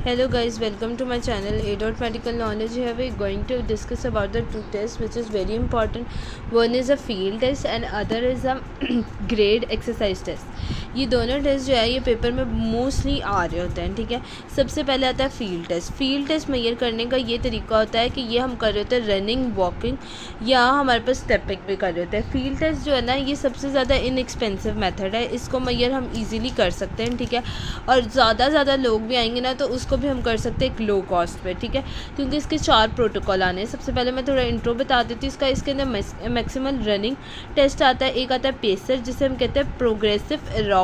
Hello guys, welcome to my channel A. Medical Knowledge. Here we are going to discuss about the two tests which is very important. One is a field test and other is a grade exercise test. ये दोनों test जो है ये paper में mostly आ रहे होते हैं, ठीक है। सबसे पहले आता है field test. Field test measure करने का ये तरीका होता है कि ये हम कर रहे होते हैं रनिंग, वॉकिंग या हमारे पास स्टेपिंग भी कर रहे होते हैं। फील्ड टेस्ट जो है ना ये सबसे ज़्यादा इनएक्सपेंसिव मेथड है, इसको मेजर हम इजीली कर सकते हैं, ठीक है। और ज़्यादा लोग भी आएंगे ना तो उसको भी हम कर सकते हैं एक लो कॉस्ट पे, ठीक है, क्योंकि इसके 4 प्रोटोकॉल आने हैं। सबसे पहले मैं थोड़ा इंट्रो बता देती हूँ इसके अंदर मैक्सिमम रनिंग टेस्ट आता है, एक आता है पेसर जिसे हम कहते हैं progressive aerobic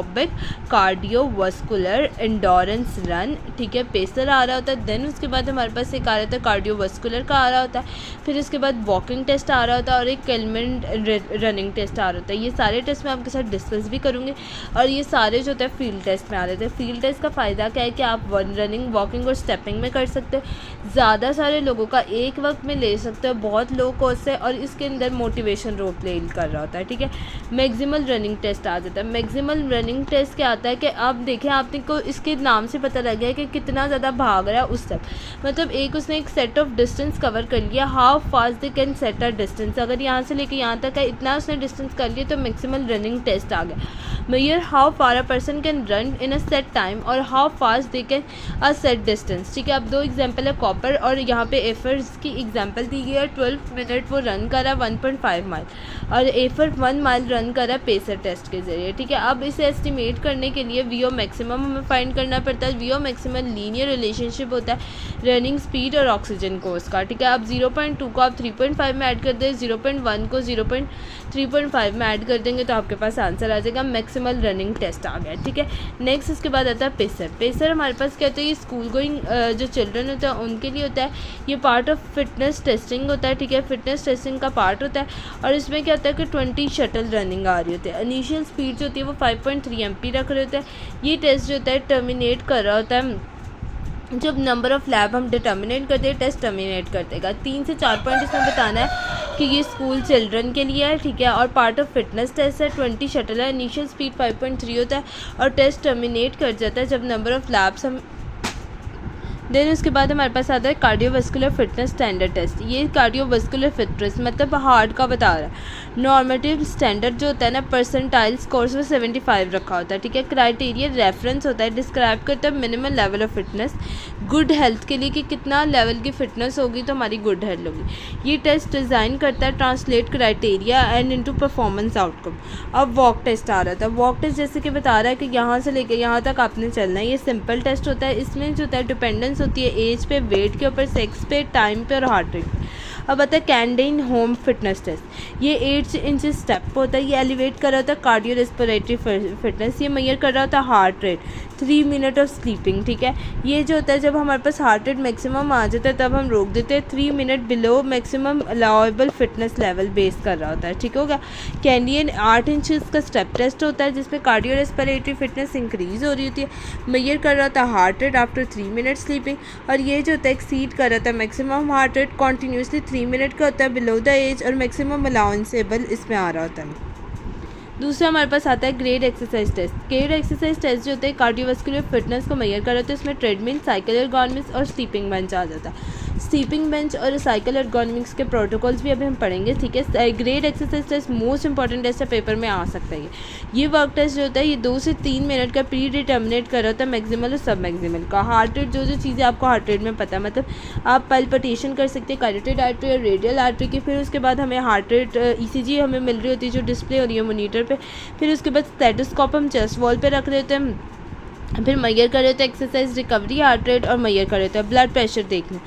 cardiovascular endurance run, ठीक है। पेसर आ रहा होता है। देन उसके बाद हमारे पास एक आ रहा था कार्डियोवास्कुलर का आ रहा होता है, फिर उसके बाद वॉकिंग टेस्ट आ रहा होता है और एक केलमेंट रनिंग टेस्ट आ रहा होता है। ये सारे टेस्ट मैं आपके साथ डिस्कस भी करूँगी और ये सारे जो होता है फील्ड टेस्ट में आ रहे थे। फील्ड टेस्ट का फ़ायदा क्या है कि आप रनिंग, वॉकिंग और स्टेपिंग में कर सकते हो, ज़्यादा सारे लोगों का एक वक्त में ले सकते हो, बहुत लो कॉस्ट है और इसके अंदर मोटिवेशन रोल प्ले कर रहा होता है, ठीक है। मैक्सिमल रनिंग टेस्ट आ जाता है। मैक्सिमल रनिंग टेस्ट क्या आता है कि आप देखें, आपने को इसके नाम से पता लग गया है कि कितना ज़्यादा भाग रहा है उस तक, मतलब उसने एक सेट ऑफ डिस्टेंस कवर कर लिया, how fast they can set a distance. अगर यहाँ से लेके यहाँ तक है इतना उसने डिस्टेंस कर लिया तो मैक्सिमल रनिंग टेस्ट आ गया। Measure how far a person can run in a set time और how fast they can a set distance, ठीक है। अब दो एग्जांपल है कॉपर और यहाँ पे एफर्स की एग्जांपल दी गई है। 12 मिनट वो रन करा 1.5 माइल और एफर 1 माइल रन करा पेसर टेस्ट के जरिए, ठीक है। अब इसे एस्टिमेट करने के लिए वीओ मैक्सिमम हमें फाइंड करना पड़ता है। वीओ मैक्सिमम लीनियर रिलेशनशिप होता है रनिंग स्पीड और ऑक्सीजन कोर्स का, ठीक है। अब 0.2 को आप 3.5 में ऐड कर दें, 0.1 को 0.3.5 में ऐड कर देंगे तो आपके पास आंसर आ जाएगा। मैक्सिमल रनिंग टेस्ट आ गया, ठीक है। नेक्स्ट इसके बाद आता है पेसर। पेसर हमारे पास क्या होता है, ये स्कूल गोइंग जो चिल्ड्रन होता है उनके लिए होता है। ये पार्ट ऑफ फिटनेस टेस्टिंग होता है, ठीक है। फिटनेस टेस्टिंग का पार्ट होता है और इसमें क्या होता है कि 20 शटल रनिंग आ रही होती है। इनिशियल स्पीड जो होती है वो 5.3 MP रख रहे होते हैं। ये टेस्ट जो होता है टर्मिनेट कर रहा होता है जब नंबर ऑफ़ लैब हम डिटर्मिनेट करते हैं, टेस्ट टर्मिनेट कर देगा। 3 से 4 पॉइंट इसमें बताना है कि ये स्कूल चिल्ड्रन के लिए है, ठीक है। और पार्ट ऑफ फिटनेस टेस्ट है, 20 शटल है, इनिशियल स्पीड 5.3 होता है और टेस्ट टर्मिनेट कर जाता है जब नंबर ऑफ़ लैब्स हम। देन उसके बाद हमारे पास आता है कार्डियोवास्कुलर फिटनेस स्टैंडर्ड टेस्ट। ये कार्डियोवास्कुलर फिटनेस मतलब हार्ट का बता रहा है। नॉर्मेटिव स्टैंडर्ड जो होता है ना, परसेंटाइल स्कोर्स में 75 रखा होता है, ठीक है। क्राइटेरिया रेफरेंस होता है, डिस्क्राइब करता है minimum level of fitness good health के लिए कि कितना लेवल की फिटनेस होगी तो हमारी गुड हेल्थ होगी। ये टेस्ट डिज़ाइन करता है translate criteria and into performance outcome. अब वॉक टेस्ट आ रहा था। वॉक टेस्ट जैसे कि बता रहा है कि यहाँ से लेकर यहाँ तक आपने चलना है। ये सिंपल टेस्ट होता है। इसमें जो होता है डिपेंडेंस होती है एज पे, वेट के ऊपर, सेक्स पे, टाइम पे और हार्ट रेट पे। अब आता है कैंडेन होम फिटनेस टेस्ट। ये 8 इंच स्टेप होता है। ये एलिवेट कर रहा होता है कार्डियो रेस्पिरेटरी फिटनेस। ये मेजर कर रहा होता है heart rate, 3 minute of sleeping, ठीक है। ये जो होता है जब हमारे पास हार्ट रेट मैक्सिमम आ जाता है तब हम रोक देते हैं। 3 minute below maximum allowable fitness level base कर रहा होता है, ठीक होगा। कैंडियन 8 इंचज़ का स्टेप टेस्ट होता है जिसमें कार्डियो रेस्पिरेटरी फिटनेस इंक्रीज हो रही होती है। मेजर कर रहा था heart rate after 3 minute sleeping और ये जो होता है एक्सीड कर रहा था maximum heart rate continuously 3 minute का होता है बिलो द एज और मैक्सिमम अलाउंसेबल इसमें आ रहा होता है। दूसरा हमारे पास आता है grade exercise test. Grade exercise test जो होता है कार्डियोवास्कुलर फिटनेस को मेजर कर रहा होता है। इसमें ट्रेडमिल, साइकिल एर्गोनॉमिक्स और स्लीपिंग बेंच आ जाता है। स्लीपिंग बेंच और साइकिल एर्गोनॉमिक्स के प्रोटोकॉल्स भी अभी हम पढ़ेंगे, ठीक है। Grade exercise test most important test है, पेपर में आ सकता है। ये वर्क टेस्ट जो होता है ये 2 से 3 मिनट का प्री डिटर्मिनेट कर रहा होता है मैक्सिमल और सब मैक्सिमल का। हार्ट रेट जो चीज़ें आपको हार्ट रेट में पता है, मतलब आप पल्पिटेशन कर सकते हैं कैरोटिड आर्टरी और रेडियल आर्टरी की। फिर उसके बाद हमें हार्ट रेट ECG हमें मिल रही होती है जो डिस्प्ले हो रही है मोनीटर पे। फिर उसके बाद स्टेथोस्कोप हम चेस्ट वॉल पे रख रहे होते हैं। फिर मेजर कर रहे होते हैं एक्सरसाइज रिकवरी, हार्ट रेट और मेजर कर रहे होते हैं ब्लड प्रेशर देखने।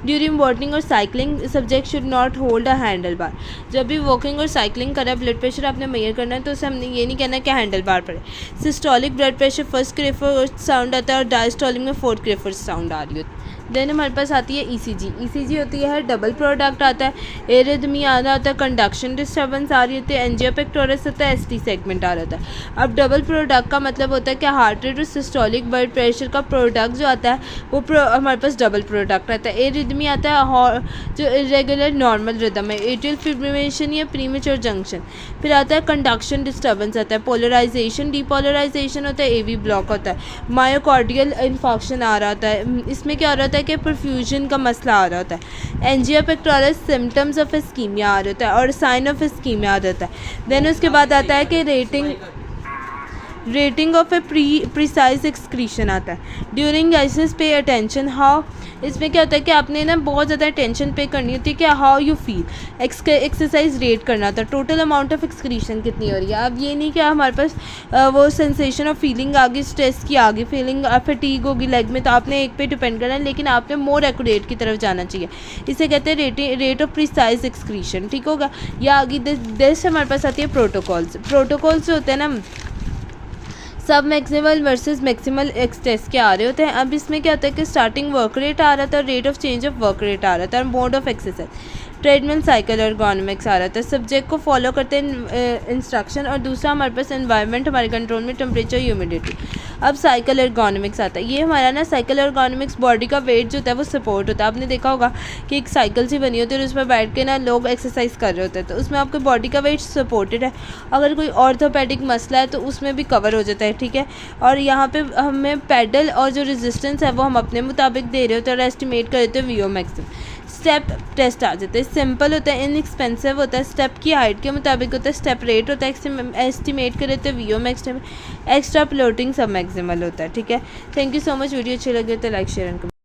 ड्यूरिंग वॉकिंग और cycling subject should not hold a handle bar. जब भी वॉकिंग और साइकिलिंग करा ब्लड प्रेशर आपने मेजर करना है तो उसे हमने ये नहीं कहना कि हैंडल बार पड़े। सिस्टोलिक ब्लड प्रेशर फर्स्ट क्रेफर साउंड आता है और डायस्टोलिक में 4th क्रेफर साउंड आ रही होती है। देन हमारे पास आती है ईसीजी। ईसीजी होती है डबल प्रोडक्ट आता है, एरिथमी आ रहा होता है, कंडक्शन डिस्टर्बेंस आ रही होती है, एंजियो पेक्टोरस होता है, एसटी सेगमेंट आ रहा होता है। अब डबल प्रोडक्ट का मतलब होता है कि हार्ट रेट और सिस्टोलिक ब्लड प्रेशर का प्रोडक्ट जो आता है वो हमारे पास डबल प्रोडक्ट आता है। एरिथमी आता है जो इरेगुलर नॉर्मल रिदम है, एट्रियल फिब्रिलेशन या प्रीमेच्योर जंक्शन। फिर आता है कंडक्शन डिस्टर्बेंस आता है, पोलराइजेशन डीपोलराइजेशन होता है, एवी ब्लॉक होता है, मायोकार्डियल इन्फॉक्शन आ रहा होता है, इसमें क्या हो रहा होता है कि परफ्यूजन का मसला आ रहा होता है। Angina pectoris symptoms of ischaemia आ रहा होता है और साइन ऑफ इस्कीमिया आ जाता है। देन उसके बाद आता है कि rating of A precise excretion आता है। ड्यूरिंग गाइसेस पे अटेंशन हाउ, इसमें क्या होता है कि आपने ना बहुत ज़्यादा अटेंशन पे करनी होती है कि how you feel, exercise rate करना होता है, टोटल अमाउंट ऑफ एक्सक्रीशन कितनी हो रही है। अब ये नहीं कि हमारे पास वो सेंसेशन ऑफ फीलिंग आ गई, स्ट्रेस की आ गई फीलिंग, फटीग होगी लेग में, तो आपने एक पे डिपेंड करना है, लेकिन आपने मोर एक्यूरेट की तरफ जाना चाहिए। इसे कहते हैं रेट ऑफ प्रिसाइज एक्सक्रीशन, ठीक होगा। या आगे दिस हमारे पास आती है प्रोटोकॉल्स होते हैं ना, सब मैक्सिमल वर्सेस मैक्सिमल एक्सटेस के आ रहे होते हैं। अब इसमें क्या होता है कि स्टार्टिंग वर्क रेट आ रहा था, rate of change of work rate आ रहा था, और mode of exercise, treadmill cycle ergonomics आ रहा था। सब्जेक्ट को फॉलो करते हैं इंस्ट्रक्शन, और दूसरा हमारे पास एनवायरनमेंट हमारे कंट्रोल में, टेम्परेचर, ह्यूमिडिटी। अब साइकिल एर्गोनॉमिक्स आता है। ये हमारा ना साइकिल एर्गोनॉमिक्स बॉडी का वेट जो होता है वो सपोर्ट होता है। आपने देखा होगा कि एक साइकिल सी बनी होती है और उसमें बैठ के ना लोग एक्सरसाइज कर रहे होते हैं, तो उसमें आपके बॉडी का वेट सपोर्टेड है। अगर कोई ऑर्थोपेडिक मसला है तो उसमें भी कवर हो जाता है, ठीक है। और यहाँ पे हमें पैडल और जो रेजिस्टेंस है वो हम अपने मुताबिक दे रहे होते हैं और एस्टिमेट कर देते हैं वीओ मैक्सिमम। स्टेप टेस्ट आ जाता है, सिंपल होता है, इनएक्सपेंसिव होता है, स्टेप की हाइट के मुताबिक होता है, स्टेप रेट होता है, एस्टिमेट कर देते हैं वीओ मैक्सिमम, एक्स्ट्रा प्लोटिंग सब मैक्सिमल होता है, ठीक है। Thank you so much. Video अच्छी लगे तो लाइक शेयर एंड